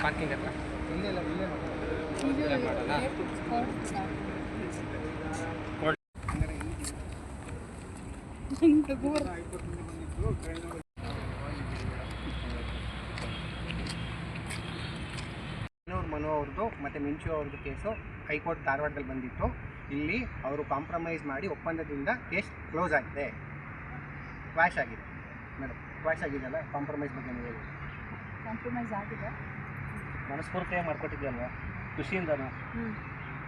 Parking ಹತ್ರ ಮನು ಅವ್ರದ್ದು ಮತ್ತು ಮಿಂಚು ಅವ್ರದ್ದು ಕೇಸು ಹೈಕೋರ್ಟ್ ಧಾರವಾಡದಲ್ಲಿ ಬಂದಿತ್ತು. ಇಲ್ಲಿ ಅವರು ಕಾಂಪ್ರಮೈಸ್ ಮಾಡಿ ಒಪ್ಪಂದದಿಂದ ಕೇಸ್ ಕ್ಲೋಸ್ ಆಗಿದೆ. ಕ್ವಾಶ್ ಆಗಿದೆ ಮೇಡಮ್, ಕ್ವಾಶ್ ಆಗಿದೆಯಲ್ಲ, ಕಾಂಪ್ರಮೈಸ್ ಬಗ್ಗೆ ನೀವು ಹೇಳಿ. ಕಾಂಪ್ರಮೈಸ್ ಆಗಿದೆ, ಮನಸ್ಫೂರ್ತಿಯಾಗಿ ಮಾಡ್ಕೊಟ್ಟಿದ್ಯಲ್ವಾ, ಖುಷಿಯಿಂದನೂ.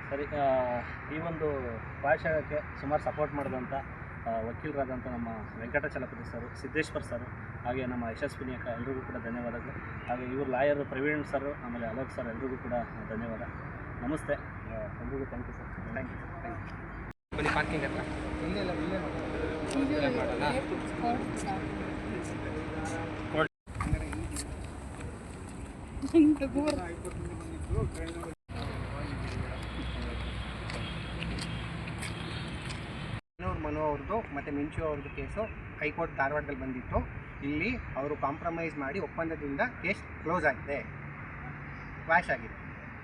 ಸರಿ, ಈ ಒಂದು ಕ್ವಾಶ್ ಆಗೋಕ್ಕೆ ಸುಮಾರು ಸಪೋರ್ಟ್ ಮಾಡಿದಂಥ ವಕೀಲರಾದಂಥ ನಮ್ಮ ವೆಂಕಟಾಚಲಪತಿ ಸರ್, ಸಿದ್ದೇಶ್ವರ್ ಸರ್, ಹಾಗೆ ನಮ್ಮ ಯಶಸ್ವಿನಿ ಅಕ್ಕ, ಎಲ್ರಿಗೂ ಕೂಡ ಧನ್ಯವಾದಗಳು. ಹಾಗೆ ಇವರು ಲಾಯರ್ ಪ್ರವೀಣ್ ಸರ್, ಆಮೇಲೆ ಅಲೋಕ್ ಸರ್, ಎಲ್ರಿಗೂ ಕೂಡ ಧನ್ಯವಾದ. ನಮಸ್ತೆ, ಎಲ್ರಿಗೂ thank you sir. Thank you ಬನ್ನಿ ಪಾರ್ಕಿಂಗ್ ಹತ್ರ ಮನು ಅವ್ರದ್ದು ಮತ್ತು ಮಿಂಚು ಅವ್ರದ್ದು ಕೇಸು ಹೈಕೋರ್ಟ್ ಧಾರವಾಡದಲ್ಲಿ ಬಂದಿತ್ತು. ಇಲ್ಲಿ ಅವರು ಕಾಂಪ್ರಮೈಸ್ ಮಾಡಿ ಒಪ್ಪಂದದಿಂದ ಕೇಸ್ ಕ್ಲೋಸ್ ಆಗಿದೆ. ಕ್ವಾಶ್ ಆಗಿದೆ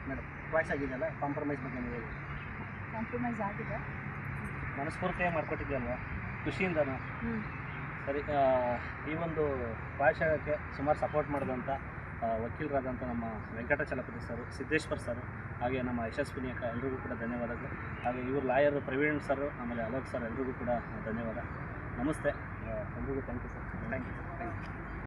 ಮೇಡಮ್, ಕ್ವಾಶ್ ಆಗಿದೆಯಲ್ಲ, ಕಾಂಪ್ರಮೈಸ್ ಬಗ್ಗೆ ನೀವು ಹೇಳಿ. ಕಾಂಪ್ರಮೈಸ್ ಆಗಿದೆ, ಮನಸ್ಫೂರ್ತಿಯಾಗಿ ಮಾಡ್ಕೊಟ್ಟಿದ್ಯಲ್ವಾ, ಖುಷಿಯಿಂದನೂ. ಸರಿ, ಈ ಒಂದು ಕ್ವಾಶ್ ಆಗೋಕ್ಕೆ ಸುಮಾರು ಸಪೋರ್ಟ್ ಮಾಡಿದಂಥ ವಕೀಲರಾದಂಥ ನಮ್ಮ ವೆಂಕಟಾಚಲಪತಿ ಸರ್, ಸಿದ್ದೇಶ್ವರ್ ಸರ್, ಹಾಗೆ ನಮ್ಮ ಯಶಸ್ವಿನಿ ಅಕ್ಕ, ಎಲ್ರಿಗೂ ಕೂಡ ಧನ್ಯವಾದಗಳು. ಹಾಗೆ ಇವರು ಲಾಯರ್ ಪ್ರವೀಣ್ ಸರ್, ಆಮೇಲೆ ಅಲೋಕ್ ಸರ್, ಎಲ್ರಿಗೂ ಕೂಡ ಧನ್ಯವಾದ. ನಮಸ್ತೆ, ಎಲ್ರಿಗೂ thank you sir. Thank you.